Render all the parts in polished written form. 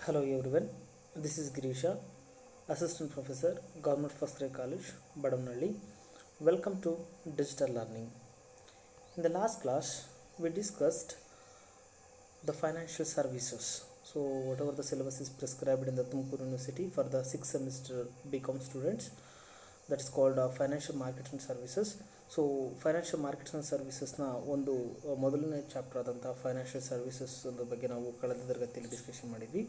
Hello everyone, this is Girisha, Assistant Professor, Government First Grade College, Badamnalli. Welcome to Digital Learning. In the last class, we discussed the financial services. So whatever the syllabus is prescribed in the Tumkur University for the 6th semester BCom students, that is called Financial Markets and Services. So financial markets and ಸರ್ವಿಸಸ್ನ ಒಂದು ಮೊದಲನೇ chapter ಆದಂಥ financial services ಬಗ್ಗೆ ನಾವು ಕಳೆದ ತರಗತಿಯಲ್ಲಿ discussion ಮಾಡಿದ್ವಿ.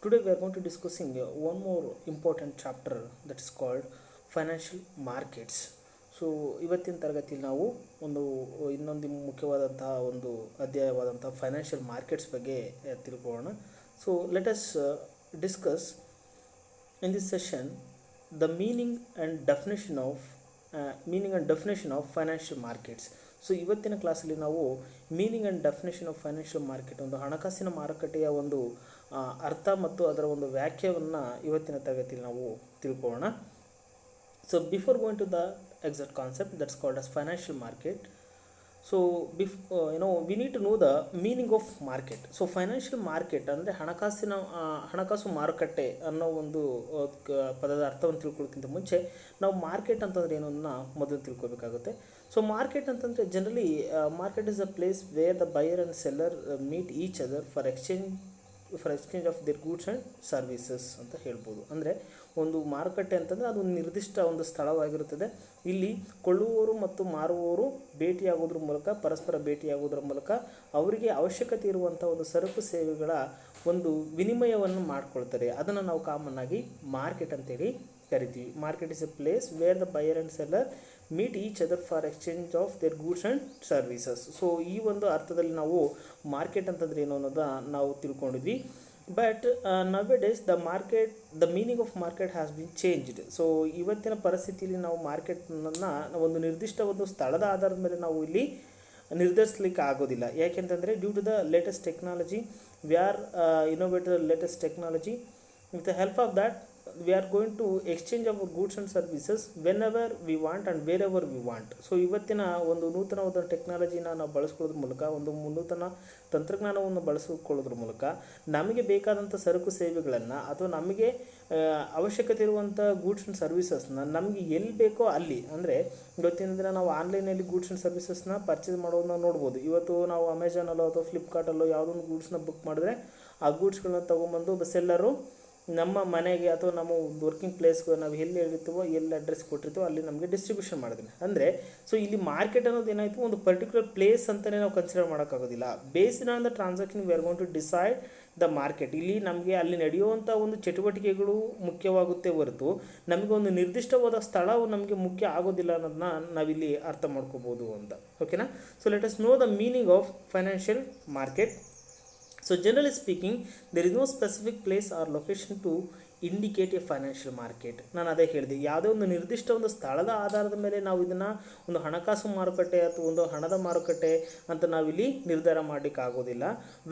Today we are going to discussing one more important chapter that is called financial markets. So ಇವತ್ತಿನ ತರಗತಿಯಲ್ಲಿ ನಾವು ಇನ್ನೊಂದು ಮುಖ್ಯವಾದಂತಹ ಒಂದು ಅಧ್ಯಾಯವಾದಂಥ ಫೈನಾನ್ಷಿಯಲ್ ಮಾರ್ಕೆಟ್ಸ್ ಬಗ್ಗೆ ತಿಳ್ಕೊಳ್ಳೋಣ. So let us discuss in this session the meaning and definition of financial markets. So ಇವತ್ತಿನ ಕ್ಲಾಸಲ್ಲಿ ನಾವು meaning and definition of financial market, ಒಂದು ಹಣಕಾಸಿನ ಮಾರುಕಟ್ಟೆಯ ಒಂದು ಅರ್ಥ ಮತ್ತು ಅದರ ಒಂದು ವ್ಯಾಖ್ಯೆಯನ್ನು ಇವತ್ತಿನ ತರಗತಿಯಲ್ಲಿ ನಾವು ತಿಳ್ಕೊಳ್ಳೋಣ. So before going to the exact concept that's called as financial market. So we need to know the meaning of market. So financial market ಅಂದರೆ ಹಣಕಾಸು ಮಾರುಕಟ್ಟೆ ಅನ್ನೋ ಒಂದು ಪದದ ಅರ್ಥವನ್ನು ತಿಳ್ಕೊಳ್ಳೋಕ್ಕಿಂತ ಮುಂಚೆ ನಾವು ಮಾರ್ಕೆಟ್ ಅಂತಂದರೆ ಏನು ಅನ್ನೋ ಮೊದಲು ತಿಳ್ಕೊಬೇಕಾಗುತ್ತೆ. ಸೊ ಮಾರ್ಕೆಟ್ ಅಂತಂದರೆ generally market is a place where the buyer and seller meet each other for exchange of their goods and services ಅಂತ ಹೇಳ್ಬೋದು. ಅಂದರೆ ಒಂದು ಮಾರುಕಟ್ಟೆ ಅಂತಂದರೆ ಅದು ಒಂದು ನಿರ್ದಿಷ್ಟ ಒಂದು ಸ್ಥಳವಾಗಿರುತ್ತದೆ. ಇಲ್ಲಿ ಕೊಳ್ಳುವವರು ಮತ್ತು ಮಾರುವವರು ಭೇಟಿಯಾಗೋದ್ರ ಮೂಲಕ, ಪರಸ್ಪರ ಭೇಟಿಯಾಗೋದ್ರ ಮೂಲಕ ಅವರಿಗೆ ಅವಶ್ಯಕತೆ ಇರುವಂಥ ಒಂದು ಸರಕು ಸೇವೆಗಳ ಒಂದು ವಿನಿಮಯವನ್ನು ಮಾಡ್ಕೊಳ್ತಾರೆ. ಅದನ್ನು ನಾವು ಕಾಮನ್ ಆಗಿ ಮಾರ್ಕೆಟ್ ಅಂತೇಳಿ ಕರಿತೀವಿ. Market is a place where the buyer and seller meet each other for exchange of their goods and services. So ಈ ಒಂದು ಅರ್ಥದಲ್ಲಿ ನಾವು ಮಾರ್ಕೆಟ್ ಅಂತಂದರೆ ಏನು ಅನ್ನೋದನ್ನ ನಾವು ತಿಳ್ಕೊಂಡಿದ್ವಿ. But nowadays the meaning of market has been changed. So ಇವತ್ತಿನ ಪರಿಸ್ಥಿತಿಯಲ್ಲಿ ನಾವು ಮಾರ್ಕೆಟ್ನನ್ನು ಒಂದು ನಿರ್ದಿಷ್ಟ ಒಂದು ಸ್ಥಳದ ಆಧಾರದ ಮೇಲೆ ನಾವು ಇಲ್ಲಿ ನಿರ್ಧರಿಸಲಿಕ್ಕೆ ಆಗೋದಿಲ್ಲ. ಯಾಕೆಂತಂದರೆ due to the latest technology we are innovator latest technology. With the help of that we are going to exchange our goods and services whenever we want and wherever we want. So ಇವತ್ತಿನ ಒಂದು ನೂತನವಾದ ಟೆಕ್ನಾಲಜಿನ ನಾವು ಬಳಸ್ಕೊಳ್ಳೋದ್ರ ಮೂಲಕ, ಒಂದು ನೂತನ ತಂತ್ರಜ್ಞಾನವನ್ನು ಬಳಸಿಕೊಳ್ಳೋದ್ರ ಮೂಲಕ ನಮಗೆ ಬೇಕಾದಂಥ ಸರಕು ಸೇವೆಗಳನ್ನು ಅಥವಾ ನಮಗೆ ಅವಶ್ಯಕತೆ ಇರುವಂಥ ಗೂಡ್ಸ್ ಆ್ಯಂಡ್ ಸರ್ವಿಸಸ್ನ ನಮಗೆ ಎಲ್ಲಿ ಬೇಕೋ ಅಲ್ಲಿ, ಅಂದರೆ ಇವತ್ತಿನ ದಿನ ನಾವು ಆನ್ಲೈನಲ್ಲಿ ಗೂಡ್ಸ್ ಆ್ಯಂಡ್ ಸರ್ವಿಸಸ್ನ ಪರ್ಚೇಸ್ ಮಾಡೋದನ್ನ ನೋಡ್ಬೋದು. ಇವತ್ತು ನಾವು ಅಮೆಝಾನಲ್ಲೋ ಅಥವಾ ಫ್ಲಿಪ್ಕಾರ್ಟಲ್ಲೋ ಯಾವುದೊಂದು ಗೂಡ್ಸ್ನ ಬುಕ್ ಮಾಡಿದ್ರೆ ಆ ಗೂಡ್ಸ್ಗಳನ್ನ ತೊಗೊಂಬಂದು ಸೆಲ್ಲರು ನಮ್ಮ ಮನೆಗೆ ಅಥವಾ ನಮ್ಮ ವರ್ಕಿಂಗ್ ಪ್ಲೇಸ್ಗೆ ನಾವು ಎಲ್ಲಿ ಹೇಳಿರ್ತೀವೋ, ಎಲ್ಲಿ ಅಡ್ರೆಸ್ ಕೊಟ್ಟಿರ್ತೀವೋ ಅಲ್ಲಿ ನಮಗೆ ಡಿಸ್ಟ್ರಿಬ್ಯೂಷನ್ ಮಾಡಿದ್ರೆ. ಅಂದರೆ ಸೊ ಇಲ್ಲಿ ಮಾರ್ಕೆಟ್ ಅನ್ನೋದು ಏನಾಯಿತು, ಒಂದು ಪರ್ಟಿಕ್ಯುಲರ್ ಪ್ಲೇಸ್ ಅಂತಲೇ ನಾವು ಕನ್ಸಿಡರ್ ಮಾಡೋಕ್ಕಾಗೋದಿಲ್ಲ. Based on the transaction we are going to decide the market. ಇಲ್ಲಿ ನಮಗೆ ಅಲ್ಲಿ ನಡೆಯುವಂಥ ಒಂದು ಚಟುವಟಿಕೆಗಳು ಮುಖ್ಯವಾಗುತ್ತೆ ಹೊರತು ನಮಗೆ ಒಂದು ನಿರ್ದಿಷ್ಟವಾದ ಸ್ಥಳವು ನಮಗೆ ಮುಖ್ಯ ಆಗೋದಿಲ್ಲ ಅನ್ನೋದನ್ನ ನಾವಿಲ್ಲಿ ಅರ್ಥ ಮಾಡ್ಕೋಬೋದು ಅಂತ. ಓಕೆನಾ? So let us know the meaning of financial market. So generally speaking, there is no specific place or location to indicate a financial market. ನಾನು ಅದೇ ಹೇಳಿದೆ, ಯಾವುದೇ ಒಂದು ನಿರ್ದಿಷ್ಟ ಒಂದು ಸ್ಥಳದ ಆಧಾರದ ಮೇಲೆ ನಾವು ಇದನ್ನು ಒಂದು ಹಣಕಾಸು ಮಾರುಕಟ್ಟೆ ಅಥವಾ ಒಂದು ಹಣದ ಮಾರುಕಟ್ಟೆ ಅಂತ ನಾವಿಲ್ಲಿ ನಿರ್ಧಾರ ಮಾಡಲಿಕ್ಕೆ ಆಗೋದಿಲ್ಲ.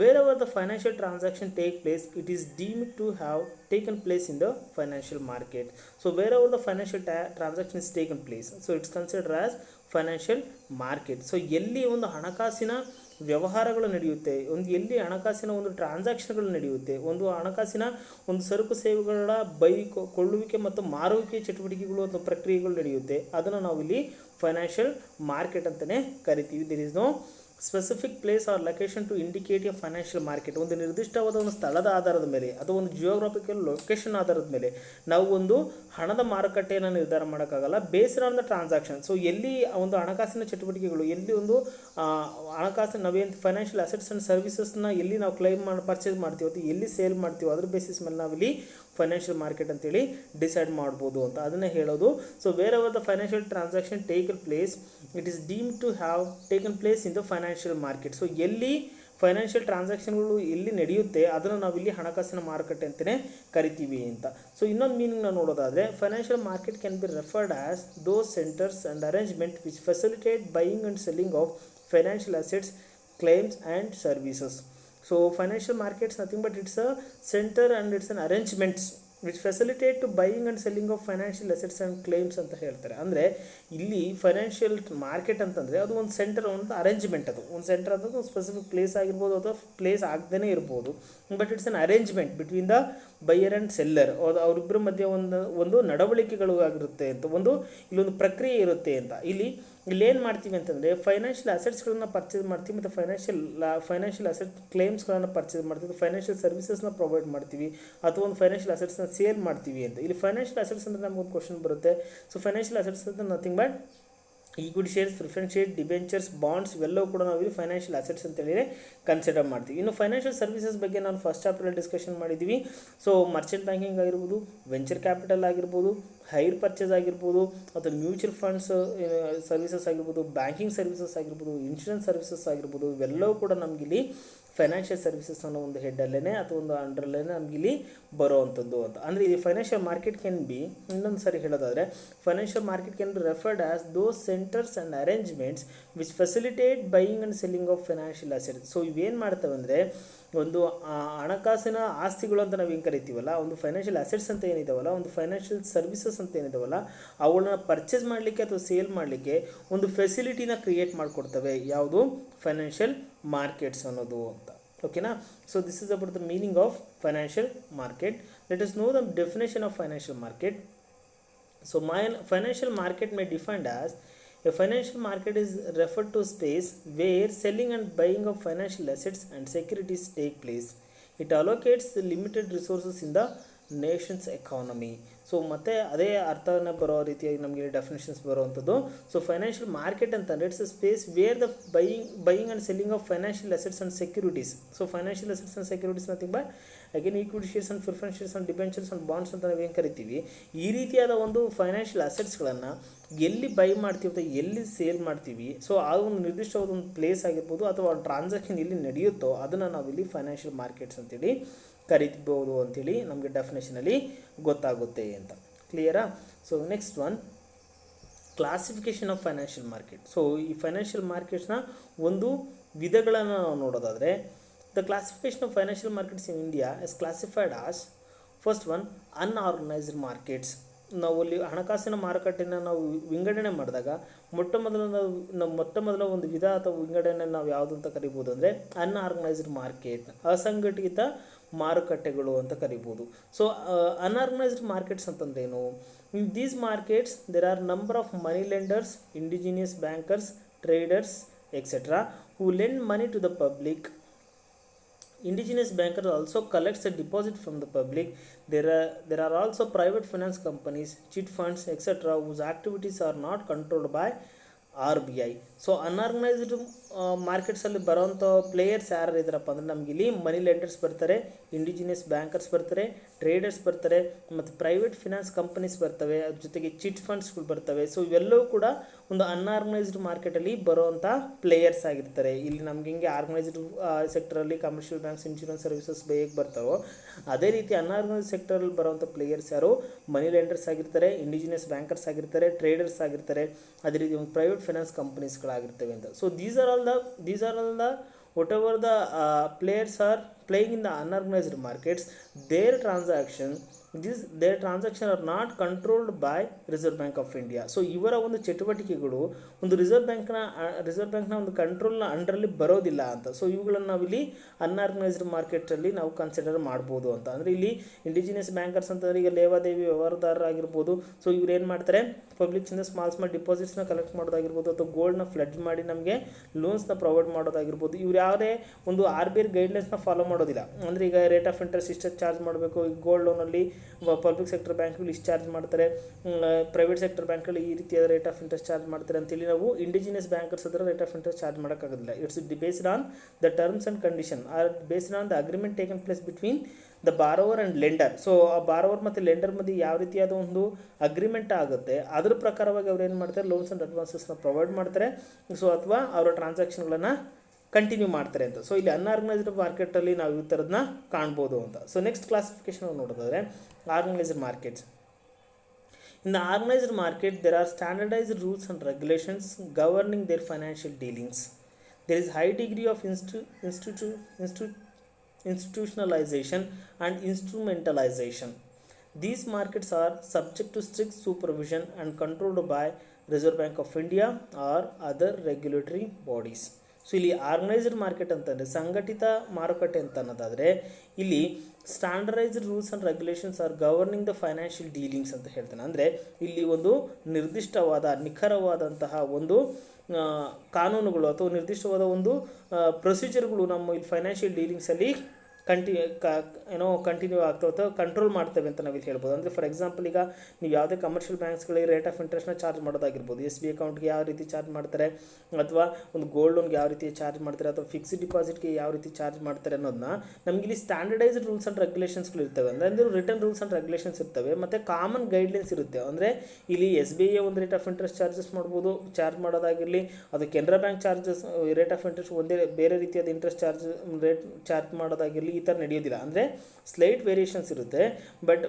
Wherever the financial transaction take place, it is deemed to have taken place in the financial market. So wherever the financial transaction is taken place, so it's consider as financial market. So ಎಲ್ಲಿ ಒಂದು ಹಣಕಾಸಿನ ವ್ಯವಹಾರಗಳು ನಡೆಯುತ್ತೆ, ಎಲ್ಲಿ ಹಣಕಾಸಿನ ಒಂದು ಟ್ರಾನ್ಸಾಕ್ಷನ್ಗಳು ನಡೆಯುತ್ತೆ, ಒಂದು ಹಣಕಾಸಿನ ಒಂದು ಸರಕು ಸೇವೆಗಳ ಕೊಳ್ಳುವಿಕೆ ಮತ್ತು ಮಾರುವಿಕೆ ಚಟುವಟಿಕೆಗಳು ಅಥವಾ ಪ್ರಕ್ರಿಯೆಗಳು ನಡೆಯುತ್ತೆ, ಅದನ್ನು ನಾವು ಇಲ್ಲಿ ಫೈನಾನ್ಷಿಯಲ್ ಮಾರ್ಕೆಟ್ ಅಂತಲೇ ಕರಿತೀವಿ. There is no specific place or location to indicate a financial market. ಒಂದು ನಿರ್ದಿಷ್ಟವಾದ ಒಂದು ಸ್ಥಳದ ಆಧಾರದ ಮೇಲೆ ಅಥವಾ ಒಂದು ಜಿಯೋಗ್ರಾಫಿಕಲ್ ಲೊಕೇಶನ್ ಆಧಾರದ ಮೇಲೆ ನಾವು ಒಂದು ಹಣದ ಮಾರುಕಟ್ಟೆಯನ್ನು ನಿರ್ಧಾರ ಮಾಡೋಕ್ಕಾಗಲ್ಲ. Based on the transaction. So ಎಲ್ಲಿ ಒಂದು ಹಣಕಾಸಿನ ಚಟುವಟಿಕೆಗಳು, ಎಲ್ಲಿ ಒಂದು ಹಣಕಾಸಿನ ನಾವೇನು ಫೈನಾನ್ಷಿಯಲ್ ಅಸೆಟ್ಸ್ ಆ್ಯಂಡ್ ಸರ್ವಿಸಸ್ನ ಎಲ್ಲಿ ನಾವು ಕ್ಲೈಮ್ ಪರ್ಚೇಸ್ ಮಾಡ್ತೀವೋ ಅಥವಾ ಎಲ್ಲಿ ಸೇಲ್ ಮಾಡ್ತೀವೋ ಅದ್ರ ಬೇಸಿಸ್ ಮೇಲೆ ನಾವಿಲ್ಲಿ ಫೈನಾನ್ಷಿಯಲ್ ಮಾರ್ಕೆಟ್ ಅಂತೇಳಿ ಡಿಸೈಡ್ ಮಾಡ್ಬೋದು ಅಂತ ಅದನ್ನೇ ಹೇಳೋದು. So wherever the financial transaction taken place, it is deemed to have taken place in the financial market. So ಎಲ್ಲಿ ಫೈನಾನ್ಷಿಯಲ್ ಟ್ರಾನ್ಸಾಕ್ಷನ್ಗಳು ಎಲ್ಲಿ ನಡೆಯುತ್ತೆ ಅದನ್ನು ನಾವಿಲ್ಲಿ ಹಣಕಾಸಿನ ಮಾರುಕಟ್ಟೆ ಅಂತಲೇ ಕರಿತೀವಿ ಅಂತ. ಸೊ ಇನ್ನೊಂದು ಮೀನಿಂಗ್ನ ನೋಡೋದಾದರೆ, financial market can be referred as those centers and arrangement which facilitate buying and selling of financial assets, claims and services. So financial markets nothing but it's a center and it's an arrangements which facilitate to buying and selling of financial assets and claims ಅಂತ ಹೇಳ್ತಾರೆ. ಅಂದರೆ ಇಲ್ಲಿ financial market ಅಂತಂದರೆ ಅದು ಒಂದು centre, ಒಂದು arrangement, ಅದು ಒಂದು ಸೆಂಟರ್ ಅಂತಂದ್ರೆ ಒಂದು ಸ್ಪೆಸಿಫಿಕ್ ಪ್ಲೇಸ್ ಆಗಿರ್ಬೋದು ಅಥವಾ ಪ್ಲೇಸ್ ಆಗದೇ ಇರ್ಬೋದು. But it's an arrangement between the buyer and seller. ಅವರಿಬ್ಬರ ಮಧ್ಯೆ ಒಂದು ನಡವಳಿಕೆಗಳು ಆಗಿರುತ್ತೆ ಅಂತ, ಇಲ್ಲೊಂದು ಪ್ರಕ್ರಿಯೆ ಇರುತ್ತೆ ಅಂತ. ಇಲ್ಲೇನು ಮಾಡ್ತೀವಿ ಅಂತಂದರೆ ಫೈನಾನ್ಷಿಯಲ್ ಅಸೆಟ್ಸ್ಗಳನ್ನು ಪರ್ಚೇಸ್ ಮಾಡ್ತೀವಿ ಮತ್ತು ಫೈನಾನ್ಷಿಯಲ್ ಅಸೆಟ್ ಕ್ಲೇಮ್ಸ್ಗಳನ್ನು ಪರ್ಚೇಸ್ ಮಾಡ್ತೀವಿ, ಫೈನಾನ್ಷಿಯಲ್ ಸರ್ವಿಸಸ್ನ ಪ್ರೊವೈಡ್ ಮಾಡ್ತೀವಿ ಅಥವಾ ಒಂದು ಫೈನಾನ್ಷಿಯಲ್ ಅಸೆಟ್ಸ್ನ ಸೇಲ್ ಮಾಡ್ತೀವಿ ಅಂತ. ಇಲ್ಲಿ ಫೈನಾನ್ಷಿಯಲ್ ಅಸೆಟ್ಸ್ ಅಂದರೆ ನಮಗೊಂದು ಕ್ವಶನ್ ಬರುತ್ತೆ. ಸೊ ಫೈನಾನ್ಷಿಯಲ್ ಅಸೆಟ್ಸ್ ಅಂತ nothing but equity shares, preference share, debentures, bonds ಇವೆಲ್ಲವೂ ಕೂಡ ನಾವು ಇಲ್ಲಿ ಫೈನಾನ್ಷಿಯಲ್ ಅಸೆಟ್ಸ್ ಅಂತೇಳಿ ಕನ್ಸಿಡರ್ ಮಾಡ್ತೀವಿ. ಇನ್ನು ಫೈನಾನ್ಷಿಯಲ್ ಸರ್ವಿಸಸ್ ಬಗ್ಗೆ ನಾನು ಫಸ್ಟ್ ಚಾಪ್ಟರಲ್ಲಿ ಡಿಸ್ಕಷನ್ ಮಾಡಿದ್ದೀವಿ. ಸೊ ಮರ್ಚೆಂಟ್ ಬ್ಯಾಂಕಿಂಗ್ ಆಗಿರ್ಬೋದು, ವೆಂಚರ್ ಕ್ಯಾಪಿಟಲ್ ಆಗಿರ್ಬೋದು, ಹೈರ್ ಪರ್ಚೇಸ್ ಆಗಿರ್ಬೋದು, ಅಥವಾ ಮ್ಯೂಚುವಲ್ ಫಂಡ್ಸ್ ಸರ್ವಿಸಸ್ ಆಗಿರ್ಬೋದು, ಬ್ಯಾಂಕಿಂಗ್ ಸರ್ವಿಸಸ್ ಆಗಿರ್ಬೋದು, ಇನ್ಶೂರೆನ್ಸ್ ಸರ್ವಿಸಸ್ ಆಗಿರ್ಬೋದು, ಇವೆಲ್ಲವೂ ಕೂಡ ನಮಗಿಲ್ಲಿ ಫೈನಾನ್ಷಿಯಲ್ ಸರ್ವಿಸಸ್ ಅನ್ನೋ ಒಂದು ಹೆಡ್ಡಲ್ಲೇ ಅಥವಾ ಒಂದು ಅಂಡರಲ್ಲೇ ನಮಗಿಲ್ಲಿ ಬರೋವಂಥದ್ದು ಅಂತ. ಅಂದರೆ ಇದು ಫೈನಾನ್ಷಿಯಲ್ ಮಾರ್ಕೆಟ್ ಕ್ಯಾನ್ ಬಿ, ಇನ್ನೊಂದು ಸರಿ ಹೇಳೋದಾದರೆ financial market can be referred as those centers and arrangements which facilitate buying and selling of financial assets. So ಇವೇನು ಮಾಡ್ತವೆ ಅಂದರೆ ಒಂದು ಹಣಕಾಸಿನ ಆಸ್ತಿಗಳು ಅಂತ ನಾವು ಏನು ಕರಿತೀವಲ್ಲ, ಒಂದು ಫೈನಾನ್ಷಿಯಲ್ ಅಸೆಟ್ಸ್ ಅಂತ ಏನಿದಾವಲ್ಲ, ಒಂದು ಫೈನಾನ್ಷಿಯಲ್ ಸರ್ವಿಸಸ್ ಅಂತ ಏನಿದಾವಲ್ಲ, ಅವುಗಳನ್ನ ಪರ್ಚೇಸ್ ಮಾಡಲಿಕ್ಕೆ ಅಥವಾ ಸೇಲ್ ಮಾಡಲಿಕ್ಕೆ ಒಂದು ಫೆಸಿಲಿಟಿನ ಕ್ರಿಯೇಟ್ ಮಾಡಿಕೊಡ್ತವೆ. ಯಾವುದು? ಫೈನಾನ್ಷಿಯಲ್ ಮಾರ್ಕೆಟ್ಸ್ ಅನ್ನೋದು ಅಂತ. ಓಕೆನಾ? So this is about the meaning of financial market. Let us know the definition of financial market. So financial market may defined as a financial market is referred to space where selling and buying of financial assets and securities take place. It allocates the limited resources in the nation's economy. So ಮತ್ತು ಅದೇ ಅರ್ಥನ ಬರೋ ರೀತಿಯಾಗಿ ನಮಗೆ definitions ಬರುವಂಥದ್ದು. So financial market ಅಂತಂದರೆ it's a space where the buying and selling of financial assets and securities. So financial assets and securities nothing but again equity shares and preference shares and debentures and bonds ಅಂತ ನಾವೇನು ಕರಿತೀವಿ, ಈ ರೀತಿಯಾದ ಒಂದು financial ಅಸೆಟ್ಸ್ಗಳನ್ನು ಎಲ್ಲಿ by ಮಾಡ್ತೀವಿ ಅಥವಾ ಎಲ್ಲಿ ಸೇಲ್ ಮಾಡ್ತೀವಿ, ಸೊ ಆ ಒಂದು ನಿರ್ದಿಷ್ಟವಾದ ಒಂದು ಪ್ಲೇಸ್ ಆಗಿರ್ಬೋದು ಅಥವಾ ಟ್ರಾನ್ಸಾಕ್ಷನ್ ಎಲ್ಲಿ ನಡೆಯುತ್ತೋ ಅದನ್ನು ನಾವಿಲ್ಲಿ ಫೈನಾನ್ಷಿಯಲ್ ಮಾರ್ಕೆಟ್ಸ್ ಅಂತೇಳಿ ಕರಿಬೋದು ಅಂತೇಳಿ ನಮಗೆ ಡೆಫಿನೇಷನಲ್ಲಿ ಗೊತ್ತಾಗುತ್ತೆ ಅಂತ. ಕ್ಲಿಯರಾ? So next one, classification of financial market. So ಈ ಫೈನಾನ್ಷಿಯಲ್ ಮಾರ್ಕೆಟ್ಸ್ನ ಒಂದು ವಿಧಗಳನ್ನು ನಾವು ನೋಡೋದಾದರೆ, the classification of financial markets in India is classified as first one unorganized markets. ನಾವು ಅಲ್ಲಿ ಹಣಕಾಸಿನ ಮಾರುಕಟ್ಟೆನ ನಾವು ವಿಂಗಡಣೆ ಮಾಡಿದಾಗ ಮೊಟ್ಟ ಮೊದಲ ಒಂದು ವಿಧ ಅಥವಾ ವಿಂಗಡಣೆ ನಾವು ಯಾವುದು ಅಂತ ಕರಿಬೋದು ಅಂದರೆ ಅನ್ಆರ್ಗನೈಸ್ಡ್ ಮಾರ್ಕೆಟ್, ಅಸಂಘಟಿತ ಮಾರುಕಟ್ಟೆಗಳು ಅಂತ ಕರಿಬೋದು. ಸೊ ಅನ್ಆರ್ಗನೈಸ್ಡ್ ಮಾರ್ಕೆಟ್ಸ್ ಅಂತಂದ್ರೇನು? In these markets there are number of money lenders, indigenous bankers, traders, etc. who lend money to the public. Indigenous banker also collects a deposit from the public. There are also private finance companies, chit funds, etc. whose activities are not controlled by RBI. So unorganized ಮಾರ್ಕೆಟ್ಸಲ್ಲಿ ಬರೋವಂಥ players ಯಾರು ಇದ್ದಾರಪ್ಪ ಅಂದರೆ ನಮಗೆ ಇಲ್ಲಿ money lenders ಬರ್ತಾರೆ, indigenous bankers ಬರ್ತಾರೆ, traders ಬರ್ತಾರೆ, ಮತ್ತು ಪ್ರೈವೇಟ್ ಫಿನಾನ್ಸ್ ಕಂಪನೀಸ್ ಬರ್ತವೆ, ಅದ್ರ ಜೊತೆಗೆ ಚಿಟ್ ಫಂಡ್ಸ್ಗಳು ಬರ್ತವೆ. ಸೊ ಇವೆಲ್ಲವೂ ಕೂಡ ಒಂದು ಅನ್ಆರ್ಗನೈಸ್ಡ್ ಮಾರ್ಕೆಟಲ್ಲಿ ಬರೋವಂಥ ಪ್ಲೇಯರ್ಸ್ ಆಗಿರ್ತಾರೆ. ಇಲ್ಲಿ ನಮ್ಗೆ ಹಿಂಗೆ ಆರ್ಗನೈಸ್ಡ್ ಸೆಕ್ಟರಲ್ಲಿ ಕಮರ್ಷಿಯಲ್ ಬ್ಯಾಂಕ್ಸ್, ಇನ್ಶೂರೆನ್ಸ್ ಸರ್ವಿಸಸ್ ಬೇಗ ಬರ್ತಾವೋ ಅದೇ ರೀತಿ ಅನ್ಆರ್ಗನೈಸ್ಡ್ ಸೆಕ್ಟರಲ್ಲಿ ಬರೋವಂಥ ಪ್ಲೇಯರ್ಸ್ ಯಾರು ಮನಿ ಲೆಂಡರ್ಸ್ ಆಗಿರ್ತಾರೆ, ಇಂಡಿಜಿನಿಯಸ್ ಬ್ಯಾಂಕರ್ಸ್ ಆಗಿರ್ತಾರೆ, ಟ್ರೇಡರ್ಸ್ ಆಗಿರ್ತಾರೆ, ಅದೇ ರೀತಿ ಒಂದು ಪ್ರೈವೇಟ್ ಫೈನಾನ್ಸ್ ಕಂಪನೀಸ್ಗಳಾಗಿರ್ತವೆ ಅಂತ. So these are all the whatever the players are playing in the unorganized markets, their transaction are not controlled by Reserve Bank of India. So ಇವರ ಒಂದು ಚಟುವಟಿಕೆಗಳು ಒಂದು ರಿಸರ್ವ್ ಬ್ಯಾಂಕ್ನ ಒಂದು ಕಂಟ್ರೋಲ್ನ ಅಂಡರಲ್ಲಿ ಬರೋದಿಲ್ಲ ಅಂತ. ಸೊ ಇವುಗಳನ್ನು ನಾವಿಲ್ಲಿ ಅನ್ಆರ್ಗನೈಸ್ಡ್ ಮಾರ್ಕೆಟಲ್ಲಿ ನಾವು ಕನ್ಸಿಡರ್ ಮಾಡ್ಬೋದು ಅಂತ. ಅಂದರೆ ಇಲ್ಲಿ ಇಂಡಿಜಿನಿಯಸ್ ಬ್ಯಾಂಕರ್ಸ್ ಅಂತಂದರೆ ಈಗ ಲೇವಾದೇವಿ ವ್ಯವಹಾರದಾರರಾಗಿರ್ಬೋದು. ಸೊ ಇವ್ರು ಏನು ಮಾಡ್ತಾರೆ, ಪಬ್ಲಿಕ್ಸಿಂದ ಸ್ಮಾಲ್ ಡಿಪಾಸಿಟ್ಸ್ನ ಕಲೆಕ್ಟ್ ಮಾಡೋದಾಗಿರ್ಬೋದು ಅಥವಾ ಗೋಲ್ಡ್ನ ಫ್ಲಡ್ಜ್ ಮಾಡಿ ನಮಗೆ ಲೋನ್ಸ್ನ ಪ್ರೊವೈಡ್ ಮಾಡೋದಾಗಿರ್ಬೋದು. ಇವ್ರು ಯಾವುದೇ ಒಂದು RBI ಗೈಡ್ಲೈನ್ಸ್ನ ಫಾಲೋ ಮಾಡೋದಿಲ್ಲ. ಅಂದರೆ ಈಗ ರೇಟ್ ಆಫ್ ಇಂಟ್ರೆಸ್ಟ್ ಇಷ್ಟು ಚಾರ್ಜ್ ಮಾಡಬೇಕು, ಈಗ ಗೋಲ್ಡ್ ಲೋನಲ್ಲಿ ಪಬ್ಲಿಕ್ ಸೆಕ್ಟರ್ ಬ್ಯಾಂಕ್ಗಳು ಇಷ್ಟು ಚಾರ್ಜ್ ಮಾಡ್ತಾರೆ, ಪ್ರೈವೇಟ್ ಸೆಕ್ಟರ್ ಬ್ಯಾಂಕ್ಗಳು ಈ ರೀತಿಯಾದ ರೇಟ್ ಆಫ್ ಇಂಟ್ರೆಸ್ಟ್ ಚಾರ್ಜ್ ಮಾಡ್ತಾರೆ ಅಂತೇಳಿ ನಾವು ಇಂಡಿಜಿನಿಯಸ್ ಬ್ಯಾಂಕರ್ಸ್ ಹತ್ರ ರೇಟ್ ಆಫ್ ಇಂಟ್ರೆಸ್ಟ್ ಚಾರ್ಜ್ ಮಾಡೋಕ್ಕಾಗೋದಿಲ್ಲ. It's based on the terms and condition or based on the agreement taken place between the borrower and lender. So ಆ borrower ಮತ್ತು lender ಮಧ್ಯೆ ಯಾವ ರೀತಿಯಾದ ಒಂದು ಅಗ್ರಿಮೆಂಟ್ ಆಗುತ್ತೆ ಅದ್ರ ಪ್ರಕಾರವಾಗಿ ಅವ್ರು ಏನು ಮಾಡ್ತಾರೆ, ಲೋನ್ಸ್ ಆ್ಯಂಡ್ ಅಡ್ವಾನ್ಸಸ್ನ ಪ್ರೊವೈಡ್ ಮಾಡ್ತಾರೆ. ಸೊ ಅಥವಾ ಅವರ ಟ್ರಾನ್ಸಾಕ್ಷನ್ಗಳನ್ನು ಕಂಟಿನ್ಯೂ ಮಾಡ್ತಾರೆ ಅಂತ. ಸೊ ಇಲ್ಲಿ ಅನ್ಆರ್ಗನೈಸ್ಡ್ ಮಾರ್ಕೆಟಲ್ಲಿ ನಾವು ಈ ಥರದನ್ನ ಕಾಣ್ಬೋದು ಅಂತ. ಸೊ ನೆಕ್ಸ್ಟ್ ಕ್ಲಾಸಿಫಿಕೇಶನ್ ನೋಡೋದಾದರೆ organised markets. In the organized market, there are standardized rules and regulations governing their financial dealings. There is high degree of institutionalization and instrumentalization. These markets are subject to strict supervision and controlled by Reserve Bank of India or other regulatory bodies. So ಇಲ್ಲಿ organised market ಅಂತಂದರೆ ಸಂಘಟಿತ ಮಾರುಕಟ್ಟೆ ಅಂತ ಅನ್ನೋದಾದರೆ ಇಲ್ಲಿ standardised rules and regulations are governing the financial dealings ಅಂತ ಹೇಳ್ತಾನೆ. ಅಂದರೆ ಇಲ್ಲಿ ಒಂದು ನಿರ್ದಿಷ್ಟವಾದ ನಿಖರವಾದಂತಹ ಒಂದು ಕಾನೂನುಗಳು ಅಥವಾ ನಿರ್ದಿಷ್ಟವಾದ ಒಂದು ಪ್ರೊಸೀಜರ್ಗಳು ನಮ್ಮ ಇಲ್ಲಿ ಫೈನಾನ್ಷಿಯಲ್ ಡೀಲಿಂಗ್ಸಲ್ಲಿ ಕಂಟಿನ್ಯೂ ಆಗ್ತಾ ಅಥವಾ ಕಂಟ್ರೋಲ್ ಮಾಡ್ತೇವೆ ಅಂತ ನಾವಿಲ್ಲಿ ಹೇಳ್ಬೋದು. ಅಂದರೆ ಫಾರ್ ಎಕ್ಸಾಂಪಲ್ ಈಗ ನೀವು ಯಾವುದೇ ಕಮರ್ಷಿಯಲ್ ಬ್ಯಾಂಕ್ಸ್ಗಳಿಗೆ ರೇಟ್ ಆಫ್ ಇಂಟ್ರೆಸ್ಟ್ನ ಚಾರ್ಜ್ ಮಾಡೋದಾಗಿರ್ಬೋದು, SBI ಅಕೌಂಟ್ಗೆ ಯಾವ ರೀತಿ ಚಾರ್ಜ್ ಮಾಡ್ತಾರೆ, ಅಥವಾ ಒಂದು ಗೋಲ್ಡ್ ಲೋನ್ಗೆ ಯಾವ ರೀತಿ ಚಾರ್ಜ್ ಮಾಡ್ತಾರೆ, ಅಥವಾ ಫಿಕ್ಸ್ಡ್ ಡಿಪಾಸಿಟ್ಗೆ ಯಾವ ರೀತಿ ಚಾರ್ಜ್ ಮಾಡ್ತಾರೆ ಅನ್ನೋದನ್ನ ನಮಗೆ ಇಲ್ಲಿ ಸ್ಟ್ಯಾಂಡರ್ಡೈಸ್ಡ್ ರೂಲ್ಸ್ ಆ್ಯಂಡ್ ರೆಗ್ಯುಲೇಷನ್ಸ್ಗಳು ಇರ್ತವೆ. ಅಂದರೆ ರಿಟರ್ನ್ ರೂಲ್ಸ್ ಆ್ಯಂಡ್ ರೆಗ್ಯುಲೇಷನ್ಸ್ ಇರ್ತವೆ, ಮತ್ತು ಕಾಮನ್ ಗೈಡ್ಲೈನ್ಸ್ ಇರುತ್ತೆ. ಅಂದರೆ ಇಲ್ಲಿ SBI ಒಂದು ರೇಟ್ ಆಫ್ ಇಂಟ್ರೆಸ್ಟ್ ಚಾರ್ಜಸ್ ಮಾಡ್ಬೋದು, ಚಾರ್ಜ್ ಮಾಡೋದಾಗಿರಲಿ, ಅದು Canara bank charges rate of interest ಒಂದೇ ಬೇರೆ ರೀತಿಯಾದ ಇಂಟ್ರೆಸ್ಟ್ ರೇಟ್ ಚಾರ್ಜ್ ಮಾಡೋದಾಗಿರಲಿ ಈ ಥರ ನಡೆಯೋದಿಲ್ಲ. ಅಂದರೆ ಸ್ಲೈಟ್ ವೇರಿಯೇಷನ್ಸ್ ಇರುತ್ತೆ, ಬಟ್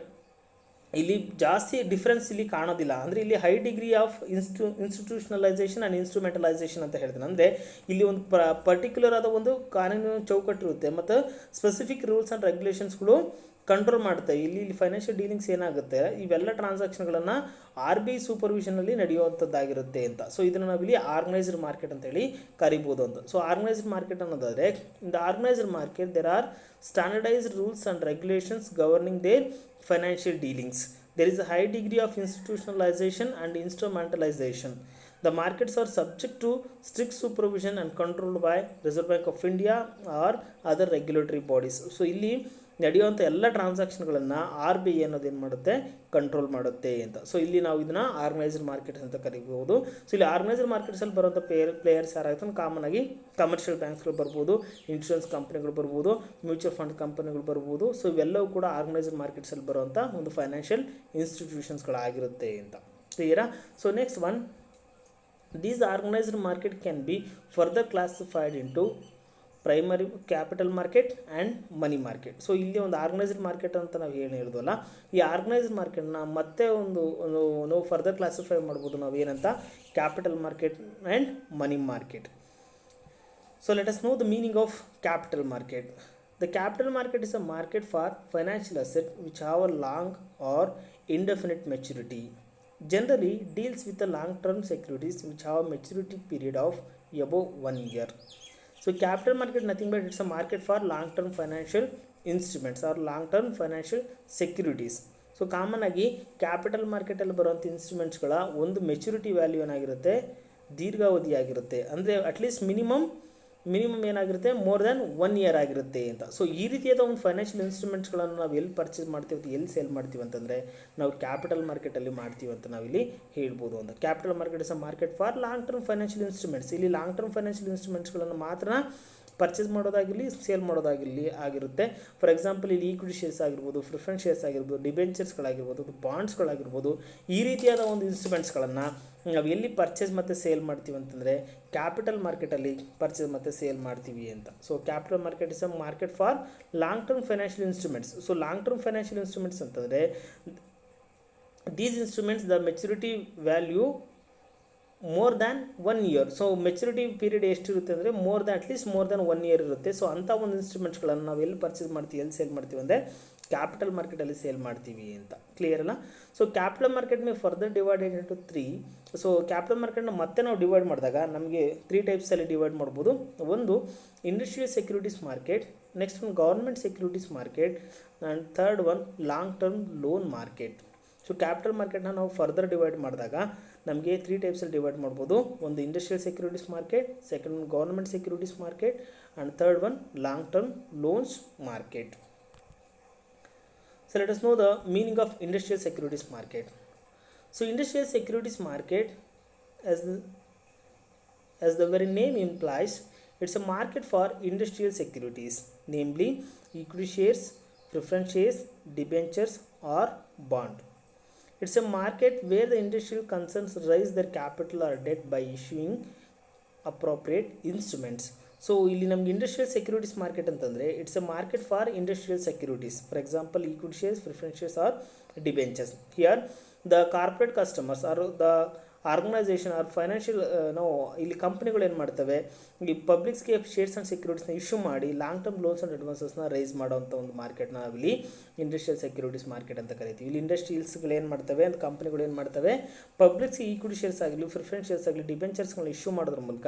ಇಲ್ಲಿ ಜಾಸ್ತಿ ಡಿಫ್ರೆನ್ಸ್ ಇಲ್ಲಿ ಕಾಣೋದಿಲ್ಲ. ಅಂದರೆ ಇಲ್ಲಿ ಹೈ ಡಿಗ್ರಿ ಆಫ್ ಇನ್ಸ್ಟಿಟ್ಯೂಷನಲೈಸೇಷನ್ ಆ್ಯಂಡ್ ಇನ್ಸ್ಟ್ರೂಮೆಂಟಲೈಸೇಷನ್ ಅಂತ ಹೇಳ್ತೀನಿ. ಅಂದರೆ ಇಲ್ಲಿ ಒಂದು ಪರ್ಟಿಕ್ಯುಲರ್ ಆದ ಒಂದು ಕಾನೂನಿನ ಚೌಕಟ್ಟು ಇರುತ್ತೆ ಮತ್ತು ಸ್ಪೆಸಿಫಿಕ್ ರೂಲ್ಸ್ ಆ್ಯಂಡ್ ರೆಗ್ಯುಲೇಷನ್ಸ್ಗಳು ಕಂಟ್ರೋಲ್ ಮಾಡುತ್ತೆ. ಇಲ್ಲಿ ಫೈನಾನ್ಷಿಯಲ್ ಡೀಲಿಂಗ್ಸ್ ಏನಾಗುತ್ತೆ, ಇವೆಲ್ಲ ಟ್ರಾನ್ಸಾಕ್ಷನ್ಗಳನ್ನು RBI ಸೂಪರ್ವಿಷನಲ್ಲಿ ನಡೆಯುವಂಥದ್ದಾಗಿರುತ್ತೆ ಅಂತ. ಸೊ ಇದನ್ನು ನಾವಿಲ್ಲಿ ಆರ್ಗನೈಸ್ಡ್ ಮಾರ್ಕೆಟ್ ಅಂತೇಳಿ ಕರಿಬೋದು ಅಂತ. ಸೊ ಆರ್ಗನೈಸ್ಡ್ ಮಾರ್ಕೆಟ್ ಅನ್ನೋದಾದರೆ in the organised market there are standardised rules and regulations governing their financial dealings. There is a high degree of institutionalization and instrumentalization. The markets are subject to strict supervision and controlled by Reserve Bank of India or other regulatory bodies. So ಇಲ್ಲಿ ನಡೆಯುವಂಥ ಎಲ್ಲ ಟ್ರಾನ್ಸಾಕ್ಷನ್ಗಳನ್ನು RBI ಅನ್ನೋದೇನು ಮಾಡುತ್ತೆ, control ಮಾಡುತ್ತೆ ಅಂತ. So ಇಲ್ಲಿ ನಾವು ಇದನ್ನು organised markets ಅಂತ ಕರಿಬೋದು. ಸೊ ಇಲ್ಲಿ ಆರ್ಗನೈಸ್ಡ್ ಮಾರ್ಕೆಟ್ಸಲ್ಲಿ ಬರುವಂಥ ಪ್ಲೇಯರ್ಸ್ ಯಾರಾಗ್ತಾನೆ, ಕಾಮನ್ ಆಗಿ ಕಮರ್ಷಿಯಲ್ ಬ್ಯಾಂಕ್ಸ್ಗಳು ಬರ್ಬೋದು, ಇನ್ಶೂರೆನ್ಸ್ ಕಂಪ್ನಿಗಳು ಬರ್ಬೋದು, ಮ್ಯೂಚುವಲ್ ಫಂಡ್ ಕಂಪನಿಗಳು ಬರ್ಬೋದು. ಸೊ ಇವೆಲ್ಲವೂ ಕೂಡ ಆರ್ಗನೈಸ್ಡ್ ಮಾರ್ಕೆಟ್ಸಲ್ಲಿ ಬರುವಂಥ ಒಂದು ಫೈನಾನ್ಷಿಯಲ್ ಇನ್ಸ್ಟಿಟ್ಯೂಷನ್ಸ್ಗಳಾಗಿರುತ್ತೆ ಅಂತ. ಕ್ಲಿಯರಾ? So next one, these organized market can be further classified into primary capital market and money market. So ಇಲ್ಲಿ ಒಂದು ಆರ್ಗನೈಸ್ಡ್ ಮಾರ್ಕೆಟ್ ಅಂತ ನಾವು ಏನು ಹೇಳಿದ್ವಲ್ಲ, ಈ ಆರ್ಗನೈಸ್ಡ್ ಮಾರ್ಕೆಟ್ನ ಮತ್ತೆ ಒಂದು ಫರ್ದರ್ ಕ್ಲಾಸಿಫೈ ಮಾಡ್ಬೋದು ನಾವು ಏನಂತ, capital market and money market. So let us know the meaning of capital market. The capital market is a market for financial assets which have a long or indefinite maturity. Generally deals with the long-term securities which have a maturity period of above 1 year. So capital market nothing but it's a market for long-term financial instruments or long-term financial securities. So common ಆಗಿ capital ಮಾರ್ಕೆಟಲ್ಲಿ ಬರುವಂಥ ಇನ್ಸ್ಟ್ರೂಮೆಂಟ್ಸ್ಗಳ ಒಂದು maturity value ಏನಾಗಿರುತ್ತೆ, ದೀರ್ಘಾವಧಿಯಾಗಿರುತ್ತೆ. ಅಂದರೆ at least minimum ಏನಾಗಿರುತ್ತೆ, more than 1 year ಆಗಿರುತ್ತೆ ಅಂತ. So ಈ ರೀತಿಯಾದ ಒಂದು ಫೈನಾನ್ಷಿಯಲ್ ಇನ್ಸ್ಟ್ರೂಮೆಂಟ್ಸ್ಗಳನ್ನು ನಾವು ಎಲ್ಲಿ ಪರ್ಚೇಸ್ ಮಾಡ್ತೀವಿ, ಎಲ್ಲಿ ಸೇಲ್ ಮಾಡ್ತೀವಿ ಅಂತಂದರೆ ನಾವು ಕ್ಯಾಪಿಟಲ್ ಮಾರ್ಕೆಟಲ್ಲಿ ಮಾಡ್ತೀವಿ ಅಂತ ನಾವಿಲ್ಲಿ ಹೇಳ್ಬೋದು ಅಂತ. Capital market is a market for long term financial instruments. ಇಲ್ಲಿ ಲಾಂಗ್ ಟರ್ಮ್ ಫೈನಾನ್ಷಿಯಲ್ ಇನ್ಸ್ಟ್ರೂಮೆಂಟ್ಸ್ಗಳನ್ನು ಮಾತ್ರ ಪರ್ಚೇಸ್ ಮಾಡೋದಾಗಿರಲಿ, ಸೇಲ್ ಮಾಡೋದಾಗಿರಲಿ ಆಗಿರುತ್ತೆ. ಫಾರ್ ಎಕ್ಸಾಂಪಲ್ ಇಲ್ಲಿ ಈಕ್ವಿಟಿ ಶೇರ್ಸ್ ಆಗಿರ್ಬೋದು, ಪ್ರಿಫರೆನ್ಸ್ ಶೇರ್ಸ್ ಆಗಿರ್ಬೋದು, ಡಿಬೆಂಚರ್ಸ್ಗಳಾಗಿರ್ಬೋದು, ಬಾಂಡ್ಸ್ಗಳಾಗಿರ್ಬೋದು, ಈ ರೀತಿಯಾದ ಒಂದು ಇನ್ಸ್ಟ್ರೂಮೆಂಟ್ಸ್ಗಳನ್ನು ನಾವು ಎಲ್ಲಿ ಪರ್ಚೇಸ್ ಮತ್ತು ಸೇಲ್ ಮಾಡ್ತೀವಿ ಅಂತಂದರೆ ಕ್ಯಾಪಿಟಲ್ ಮಾರ್ಕೆಟಲ್ಲಿ ಪರ್ಚೇಸ್ ಮತ್ತು ಸೇಲ್ ಮಾಡ್ತೀವಿ ಅಂತ. So capital market is a market for long term financial instruments. So long term financial instruments ಅಂತಂದರೆ these instruments the maturity value more than 1 year. So maturity period ಎಷ್ಟಿರುತ್ತೆ ಅಂದರೆ at least more than 1 year ಇರುತ್ತೆ. So ಅಂಥ ಒಂದು ಇನ್ಸ್ಟ್ರೂಮೆಂಟ್ಸ್ಗಳನ್ನು ನಾವು ಎಲ್ಲಿ purchase ಮಾಡ್ತೀವಿ, ಎಲ್ಲಿ ಸೇಲ್ ಮಾಡ್ತೀವಿ ಅಂದರೆ ಕ್ಯಾಪಿಟಲ್ ಮಾರ್ಕೆಟಲ್ಲಿ ಸೇಲ್ ಮಾಡ್ತೀವಿ ಅಂತ. ಕ್ಲಿಯರ್ ಅಲ್ಲ? So capital market may further divided into 3. So capital ಮಾರ್ಕೆಟ್ನ ಮತ್ತೆ ನಾವು ಡಿವೈಡ್ ಮಾಡಿದಾಗ ನಮಗೆ 3 ಟೈಪ್ಸಲ್ಲಿ ಡಿವೈಡ್ ಮಾಡ್ಬೋದು. ಒಂದು industrial securities market, next one government securities market, and third one long term loan market. So capital ಮಾರ್ಕೆಟ್ನ ನಾವು ಫರ್ದರ್ ಡಿವೈಡ್ ಮಾಡಿದಾಗ ನಮಗೆ 3 ಟೈಪ್ಸಲ್ಲಿ ಡಿವೈಡ್ ಮಾಡ್ಬೋದು. ಒಂದು industrial securities market, second one government securities market, and third one long term loans market. So let us know the meaning of industrial securities market. So industrial securities market, as the very name implies, it's a market for industrial securities, namely equity shares, preference shares, debentures or bond. It's a market where the industrial concerns raise their capital or debt by issuing appropriate instruments. So ಇಲ್ಲಿ ನಮ್ಗೆ industrial securities market ಅಂತಂದರೆ it's a market for industrial securities. For example equity shares, preference shares or debentures. Here the corporate customers or the organization or financial ನಾವು ಇಲ್ಲಿ ಕಂಪ್ನಿಗಳು ಏನು ಮಾಡ್ತವೆ, ಈ ಪಬ್ಲಿಕ್ಸ್ಗೆ ಶೇರ್ಸ್ ಆ್ಯಂಡ್ ಸೆಕ್ಯೂರಿಟೀಸ್ನ ಇಶ್ಯೂ ಮಾಡಿ ಲಾಂಗ್ ಟರ್ಮ್ ಲೋನ್ಸ್ ಆ್ಯಂಡ್ ಅಡ್ವಾನ್ಸಸ್ನ ರೈಸ್ ಮಾಡೋವಂಥ ಒಂದು ಮಾರ್ಕೆಟ್ನ ನಾವಿಲ್ಲಿ ಇಂಡಸ್ಟ್ರಿಯಲ್ ಸೆಕ್ಯೂರಿಟೀಸ್ ಮಾರ್ಕೆಟ್ ಅಂತ ಕರಿತೀವಿ. ಇಲ್ಲಿ ಇಂಡಸ್ಟ್ರಿಯಲ್ಸ್ಗಳು ಏನು ಮಾಡ್ತವೆ ಅಂತ ಕಂಪ್ನಿಗಳು ಏನು ಮಾಡ್ತವೆ, ಪಬ್ಲಿಕ್ಸ್ಗೆ ಈಕ್ವಿಟಿ ಶೇರ್ಸ್ ಆಗಲಿ ಪ್ರಿಫರೆನ್ಸ್ ಶೇರ್ಸ್ ಆಗಲಿ ಡಿಬೆಂಚರ್ಸ್ಗಳನ್ನ ಇಶ್ಯೂ ಮಾಡೋದ್ರ ಮೂಲಕ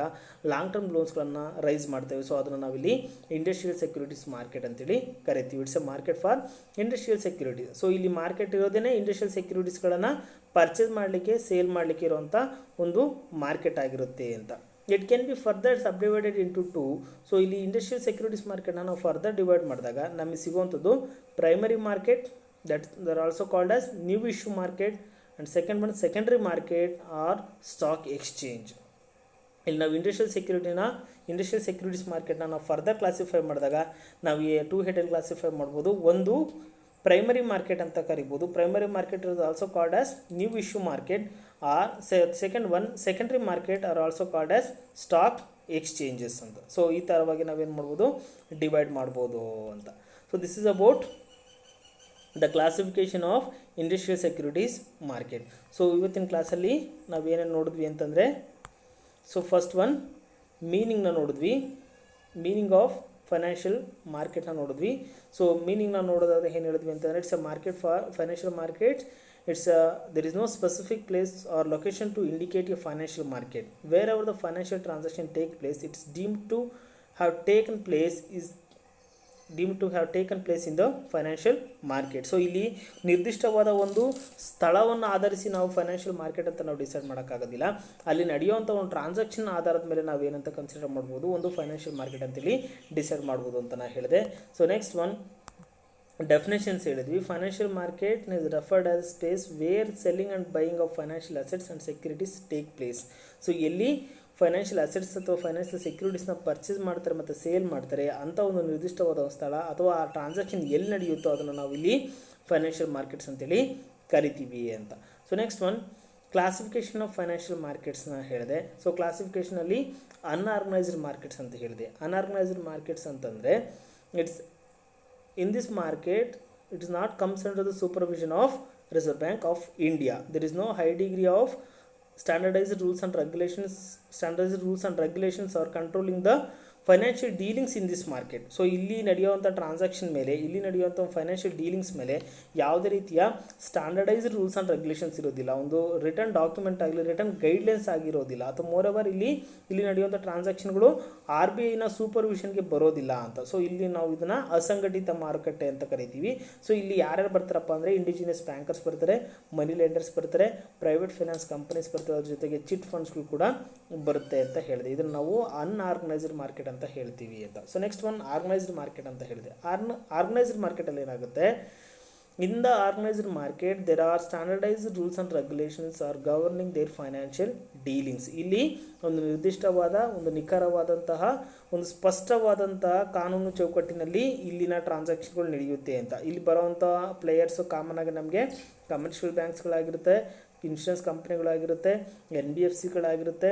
ಲಾಂಗ್ ಟರ್ಮ್ ಲೋನ್ಸ್ಗಳನ್ನು ರೈಸ್ ಮಾಡ್ತೇವೆ. ಸೊ ಅದನ್ನು ನಾವಿಲ್ಲಿ ಇಂಡಸ್ಟ್ರಿಯಲ್ ಸೆಕ್ಯೂರಿಟೀಸ್ ಮಾರ್ಕೆಟ್ ಅಂತೇಳಿ ಕರಿತೀವಿ. It's a market for industrial security. So ಇಲ್ಲಿ ಮಾರ್ಕೆಟ್ ಇರೋದೇ ಇಂಡಸ್ಟ್ರಿಯಲ್ ಸೆಕ್ಯೂರಿಟೀಸ್ಗಳನ್ನು ಪರ್ಚೇಸ್ ಮಾಡಲಿಕ್ಕೆ ಸೇಲ್ ಮಾಡಲಿಕ್ಕೆ ಇರುವಂಥ ಒಂದು ಮಾರ್ಕೆಟ್ ಆಗಿರುತ್ತೆ ಅಂತ. It can be further subdivided into two. So ಇಲ್ಲಿ ಇಂಡಸ್ಟ್ರಿಯಲ್ ಸೆಕ್ಯೂರಿಟೀಸ್ ಮಾರ್ಕೆಟ್ನ ನಾವು ಫರ್ದರ್ ಡಿವೈಡ್ ಮಾಡಿದಾಗ ನಮಗೆ ಸಿಗುವಂಥದ್ದು primary market, there also called as new issue market, and second one secondary market or stock exchange. ಇಲ್ಲಿ ನಾವು ಇಂಡಸ್ಟ್ರಿಯಲ್ ಸೆಕ್ಯೂರಿಟೀಸ್ ಮಾರ್ಕೆಟ್ನ ನಾವು ಫರ್ದರ್ ಕ್ಲಾಸಿಫೈ ಮಾಡಿದಾಗ ನಾವು ಟೂ ಹೆಡೆಡ್ ಕ್ಲಾಸಿಫೈ ಮಾಡ್ಬೋದು. ಒಂದು ಪ್ರೈಮರಿ ಮಾರ್ಕೆಟ್ ಅಂತ ಕರಿಬೋದು. Primary market is also called as new issue market, or second one secondary market are also called as stock exchanges ಅಂತ. ಸೊ ಈ ಥರವಾಗಿ ನಾವೇನು ಮಾಡ್ಬೋದು, ಡಿವೈಡ್ ಮಾಡ್ಬೋದು ಅಂತ. So this is about the classification of industrial securities market. So ಇವತ್ತಿನ ಕ್ಲಾಸಲ್ಲಿ ನಾವೇನೇನು ನೋಡಿದ್ವಿ ಅಂತಂದರೆ, ಸೊ ಫಸ್ಟ್ ಒನ್ ಮೀನಿಂಗ್ನ ನೋಡಿದ್ವಿ, ಮೀನಿಂಗ್ ಆಫ್ ಫೈನಾನ್ಷಿಯಲ್ ಮಾರ್ಕೆಟ್ನ ನೋಡಿದ್ವಿ. ಸೊ ಮೀನಿಂಗ್ನ ನೋಡೋದಾದ್ರೆ ಏನು ಹೇಳಿದ್ವಿ ಅಂತಂದರೆ, it's a market for financial market. There is no specific place or location to indicate a financial market. Wherever the financial transaction take place, it is deemed to have taken place in the financial market. So ಇಲ್ಲಿ ನಿರ್ದಿಷ್ಟವಾದ ಒಂದು ಸ್ಥಳವನ್ನು ಆಧರಿಸಿ ನಾವು financial market ಅಂತ ನಾವು decide ಮಾಡೋಕ್ಕಾಗೋದಿಲ್ಲ. ಅಲ್ಲಿ ನಡೆಯುವಂಥ ಒಂದು ಟ್ರಾನ್ಸಾಕ್ಷನ್ ಆಧಾರದ ಮೇಲೆ ನಾವು ಏನಂತ ಕನ್ಸಿಡರ್ ಮಾಡ್ಬೋದು, ಒಂದು ಫೈನಾನ್ಷಿಯಲ್ ಮಾರ್ಕೆಟ್ ಅಂತೇಳಿ ಡಿಸೈಡ್ ಮಾಡ್ಬೋದು ಅಂತ ನಾನು ಹೇಳಿದೆ. ಸೊ ನೆಕ್ಸ್ಟ್ ಒನ್ ಡೆಫಿನೇಷನ್ಸ್ ಹೇಳಿದ್ವಿ. Financial market is referred as space where selling and buying of financial assets and securities take place. So ಎಲ್ಲಿ ಫೈನಾನ್ಷಿಯಲ್ ಅಸೆಟ್ಸ್ ಅಥವಾ ಫೈನಾನ್ಷಿಯಲ್ ಸೆಕ್ಯೂರಿಟೀಸ್ನ ಪರ್ಚೇಸ್ ಮಾಡ್ತಾರೆ ಮತ್ತು ಸೇಲ್ ಮಾಡ್ತಾರೆ ಅಂಥ ಒಂದು ನಿರ್ದಿಷ್ಟವಾದ ಸ್ಥಳ ಅಥವಾ ಆ ಟ್ರಾನ್ಸಾಕ್ಷನ್ ಎಲ್ಲಿ ನಡೆಯುತ್ತೋ ಅದನ್ನು ನಾವು ಇಲ್ಲಿ ಫೈನಾನ್ಷಿಯಲ್ ಮಾರ್ಕೆಟ್ಸ್ ಅಂತೇಳಿ ಕರಿತೀವಿ ಅಂತ. So next one classification of financial ಮಾರ್ಕೆಟ್ಸ್ನ ಹೇಳಿದೆ. ಸೊ ಕ್ಲಾಸಿಫಿಕೇಷನಲ್ಲಿ ಅನ್ಆರ್ಗನೈಸ್ಡ್ ಮಾರ್ಕೆಟ್ಸ್ ಅಂತ ಹೇಳಿದೆ. ಅನ್ಆರ್ಗನೈಸ್ಡ್ ಮಾರ್ಕೆಟ್ಸ್ ಅಂತಂದರೆ in this market it is not comes under the supervision of Reserve Bank of India. There is no high degree of standardized rules and regulations are controlling the financial dealings in this market. So ಇಲ್ಲಿ ನಡೆಯುವಂಥ transaction ಮೇಲೆ, ಇಲ್ಲಿ ನಡೆಯುವಂಥ financial dealings ಮೇಲೆ ಯಾವುದೇ ರೀತಿಯ standardised rules and regulations ಇರೋದಿಲ್ಲ. ಒಂದು ರಿಟರ್ನ್ ಡಾಕ್ಯುಮೆಂಟ್ ಆಗಲಿ, ರಿಟರ್ನ್ ಗೈಡ್ಲೈನ್ಸ್ ಆಗಿರೋದಿಲ್ಲ. ಅಥವಾ ಮೋರೆವರ್ ಇಲ್ಲಿ ನಡೆಯುವಂಥ ಟ್ರಾನ್ಸಾಕ್ಷನ್ಗಳು RBIನ ಸೂಪರ್ವಿಷನ್ಗೆ ಬರೋದಿಲ್ಲ ಅಂತ. ಸೊ ಇಲ್ಲಿ ನಾವು ಇದನ್ನು ಅಸಂಘಟಿತ ಮಾರುಕಟ್ಟೆ ಅಂತ ಕರಿತೀವಿ. ಸೊ ಇಲ್ಲಿ ಯಾರ್ಯಾರು ಬರ್ತಾರಪ್ಪ ಅಂದರೆ ಇಂಡಿಜಿನಿಯಸ್ ಬ್ಯಾಂಕರ್ಸ್ ಬರ್ತಾರೆ, ಮನಿ ಲೆಂಡರ್ಸ್ ಬರ್ತಾರೆ, ಪ್ರೈವೇಟ್ ಫೈನಾನ್ಸ್ ಕಂಪನೀಸ್ ಬರ್ತಾರೆ, ಅದ್ರ ಜೊತೆಗೆ ಚಿಟ್ ಫಂಡ್ಸ್ಗಳು ಕೂಡ ಬರುತ್ತೆ ಅಂತ ಹೇಳಿದೆ. ಇದನ್ನು ನಾವು ಅನ್ಆರ್ಗನೈಸ್ಡ್ ಮಾರ್ಕೆಟ್ ಅಂತ ಹೇಳ್ತೀವಿ ಅಂತ. So next one organised market ಅಂತ ಹೇಳಿದೆ. ಆರ್ಗನೈಸ್ಡ್ ಮಾರ್ಕೆಟಲ್ಲಿ ಏನಾಗುತ್ತೆ, in the organised market there are standardised rules and regulations are governing their financial dealings. ಇಲ್ಲಿ ಒಂದು ನಿರ್ದಿಷ್ಟವಾದ, ಒಂದು ನಿಖರವಾದಂತಹ, ಒಂದು ಸ್ಪಷ್ಟವಾದಂತಹ ಕಾನೂನು ಚೌಕಟ್ಟಿನಲ್ಲಿ ಇಲ್ಲಿನ ಟ್ರಾನ್ಸಾಕ್ಷನ್ಗಳು ನಡೆಯುತ್ತೆ ಅಂತ. ಇಲ್ಲಿ ಬರುವಂಥ ಪ್ಲೇಯರ್ಸು ಕಾಮನ್ ಆಗಿ ನಮಗೆ ಕಮರ್ಷಿಯಲ್ ಬ್ಯಾಂಕ್ಸ್ಗಳಾಗಿರುತ್ತೆ, ಇನ್ಶೂರೆನ್ಸ್ ಕಂಪ್ನಿಗಳಾಗಿರುತ್ತೆ, NBFCಗಳಾಗಿರುತ್ತೆ,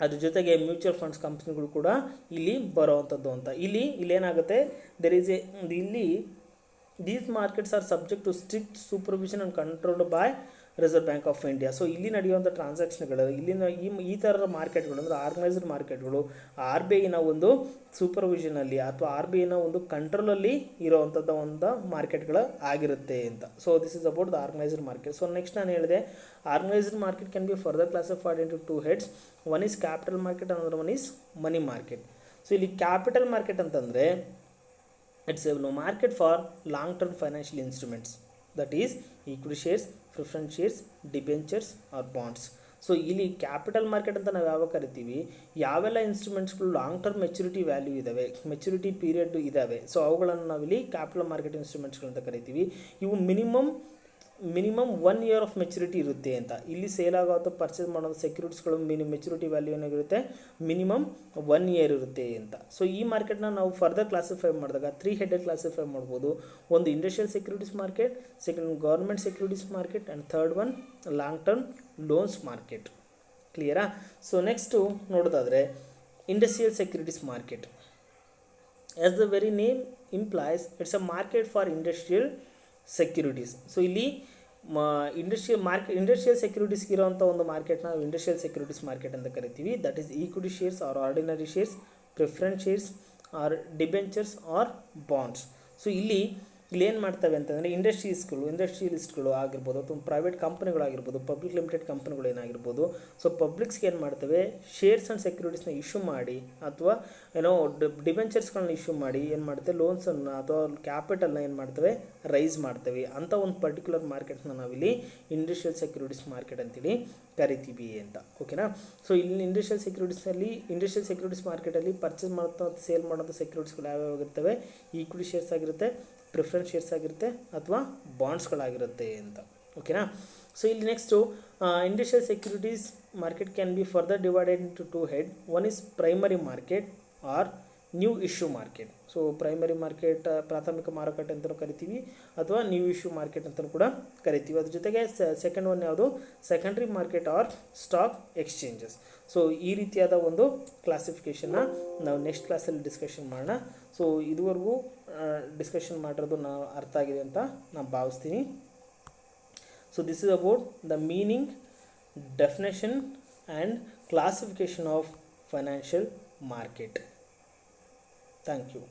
ಅದ್ರ ಜೊತೆಗೆ ಮ್ಯೂಚುವಲ್ ಫಂಡ್ಸ್ ಕಂಪ್ನಿಗಳು ಕೂಡ ಇಲ್ಲಿ ಬರೋವಂಥದ್ದು ಅಂತ. ಇಲ್ಲೇನಾಗುತ್ತೆ, ಇಲ್ಲಿ these markets are subject to strict supervision and controlled by Reserve Bank of India. So ಇಲ್ಲಿ ನಡೆಯುವಂಥ ಟ್ರಾನ್ಸಾಕ್ಷನ್ಗಳು, ಇಲ್ಲಿನ ಈ ಥರದ ಮಾರ್ಕೆಟ್ಗಳು ಅಂದರೆ ಆರ್ಗನೈಸ್ಡ್ ಮಾರ್ಕೆಟ್ಗಳು RBIನ ಒಂದು ಸೂಪರ್ವಿಷನಲ್ಲಿ ಅಥವಾ RBIನ ಒಂದು ಕಂಟ್ರೋಲಲ್ಲಿ ಇರೋವಂಥದ್ದು ಒಂದು ಮಾರ್ಕೆಟ್ಗಳು ಆಗಿರುತ್ತೆ ಅಂತ. So this is about the organised market. So next ನಾನು ಹೇಳಿದೆ, organised market can be further classified into two heads. One is capital market, another one is money market. So ಇಲ್ಲಿ ಕ್ಯಾಪಿಟಲ್ ಮಾರ್ಕೆಟ್ ಅಂತಂದರೆ it's a market for long term financial instruments, that is equity shares, preference shares, debentures or bonds. So ಇಲ್ಲಿ capital market ಅಂತ ನಾವು ಯಾವಾಗ ಕರಿತೀವಿ, ಯಾವೆಲ್ಲ ಇನ್ಸ್ಟ್ರೂಮೆಂಟ್ಸ್ಗಳು long term maturity value ಇದ್ದಾವೆ, ಮೆಚುರಿಟಿ ಪೀರಿಯಡ್ ಇದ್ದಾವೆ, ಸೊ ಅವುಗಳನ್ನು ನಾವಿಲ್ಲಿ ಕ್ಯಾಪಿಟಲ್ ಮಾರ್ಕೆಟ್ ಇನ್ಸ್ಟ್ರೂಮೆಂಟ್ಸ್ಗಳು ಅಂತ ಕರಿತೀವಿ. ಇವು ಮಿನಿಮಮ್ 1 year ಆಫ್ ಮೆಚುರಿಟಿ ಇರುತ್ತೆ ಅಂತ. ಇಲ್ಲಿ ಸೇಲ್ ಆಗೋ ಅಥವಾ ಪರ್ಚೇಸ್ ಮಾಡೋ ಸೆಕ್ಯೂರಿಟೀಸ್ಗಳು ಮೆಚುರಿಟಿ ವ್ಯಾಲ್ಯೂ ಏನಾಗಿರುತ್ತೆ, ಮಿನಿಮಮ್ 1 year ಇರುತ್ತೆ ಅಂತ. ಸೊ ಈ ಮಾರ್ಕೆಟ್ನ ನಾವು ಫರ್ದರ್ ಕ್ಲಾಸಿಫೈ ಮಾಡಿದಾಗ 3 ಹೆಡೆಡ್ ಕ್ಲಾಸಿಫೈ ಮಾಡ್ಬೋದು. ಒಂದು industrial securities market, second government securities market, and third one long term loans market. ಕ್ಲಿಯರಾ? ಸೊ ನೆಕ್ಸ್ಟು ನೋಡೋದಾದರೆ industrial securities market, as the very name implies, it's a market for industrial securities. So ಇಲ್ಲಿ industrial ಸೆಕ್ಯೂರಿಟೀಸ್ಗೆ ಇರೋವಂಥ ಒಂದು ಮಾರ್ಕೆಟ್ನ ನಾವು industrial securities market ಅಂತ ಕರಿತೀವಿ. That is equity shares or ordinary shares, preference shares or debentures or bonds. So ಇಲ್ಲಿ ಏನು ಮಾಡ್ತವೆ ಅಂತಂದರೆ ಇಂಡಸ್ಟ್ರಿಯಲಿಸ್ಟ್ಗಳು ಆಗಿರ್ಬೋದು, ಅಥವಾ ಪ್ರೈವೇಟ್ ಕಂಪ್ನಿಗಳಾಗಿರ್ಬೋದು, ಪಬ್ಲಿಕ್ ಲಿಮಿಟೆಡ್ ಕಂಪ್ನಿಗಳು ಏನಾಗಿರ್ಬೋದು. ಸೊ ಪಬ್ಲಿಕ್ಸ್ಗೆ ಏನು ಮಾಡ್ತವೆ, ಶೇರ್ಸ್ ಆ್ಯಂಡ್ ಸೆಕ್ಯೂರಿಟೀಸ್ನ ಇಶ್ಯೂ ಮಾಡಿ ಅಥವಾ ಏನೋ ಡಿಬೆಂಚರ್ಸ್ಗಳನ್ನ ಇಶ್ಯೂ ಮಾಡಿ ಏನು ಮಾಡ್ತವೆ, ಲೋನ್ಸನ್ನು ಅಥವಾ ಕ್ಯಾಪಿಟಲ್ನ ಏನು ಮಾಡ್ತವೆ, ರೈಸ್ ಮಾಡ್ತವೆ. ಅಂಥ ಒಂದು ಪರ್ಟಿಕ್ಯುಲರ್ ಮಾರ್ಕೆಟ್ನ ನಾವಿಲ್ಲಿ ಇಂಡಸ್ಟ್ರಿಯಲ್ ಸೆಕ್ಯೂರಿಟೀಸ್ ಮಾರ್ಕೆಟ್ ಅಂತೇಳಿ ಕರಿತೀವಿ ಅಂತ. ಓಕೆನಾ. ಸೊ ಇಲ್ಲಿ ಇಂಡಸ್ಟ್ರಿಯಲ್ ಸೆಕ್ಯೂರಿಟೀಸ್ ಮಾರ್ಕೆಟಲ್ಲಿ ಪರ್ಚೇಸ್ ಮಾಡೋದು ಸೇಲ್ ಮಾಡೋದು ಸೆಕ್ಯೂರಿಟೀಸ್ಗಳು ಯಾವ್ಯಾವಾಗಿರ್ತವೆ, ಈಕ್ವಿಟಿ ಶೇರ್ಸ್ ಆಗಿರುತ್ತೆ, ಪ್ರಿಫರೆನ್ಸ್ ಶೇರ್ಸ್ ಆಗಿರುತ್ತೆ ಅಥವಾ ಬಾಂಡ್ಸ್ಗಳಾಗಿರುತ್ತೆ ಅಂತ. ಓಕೆನಾ. ಸೊ ಇಲ್ಲಿ next industrial securities market can be further divided into two head. One is primary market or new issue market. So primary market ಪ್ರಾಥಮಿಕ ಮಾರುಕಟ್ಟೆ ಅಂತಲೂ ಕರಿತೀವಿ ಅಥವಾ ನ್ಯೂ ಇಶ್ಯೂ ಮಾರ್ಕೆಟ್ ಅಂತಲೂ ಕೂಡ ಕರಿತೀವಿ. ಅದ್ರ ಜೊತೆಗೆ ಸೆಕೆಂಡ್ ಒನ್ ಯಾವುದು, secondary market or stock exchanges. So ಈ ರೀತಿಯಾದ ಒಂದು ಕ್ಲಾಸಿಫಿಕೇಷನ್ನ ನಾವು ನೆಕ್ಸ್ಟ್ ಕ್ಲಾಸಲ್ಲಿ ಡಿಸ್ಕಷನ್ ಮಾಡೋಣ. ಸೊ ಇದುವರೆಗೂ ಡಿಸ್ಕಷನ್ ಮಾಡಿರೋದು ನಾವು ಅರ್ಥ ಆಗಿದೆ ಅಂತ ನಾನು ಭಾವಿಸ್ತೀನಿ. So this is about the meaning, definition and classification of financial market. Thank you.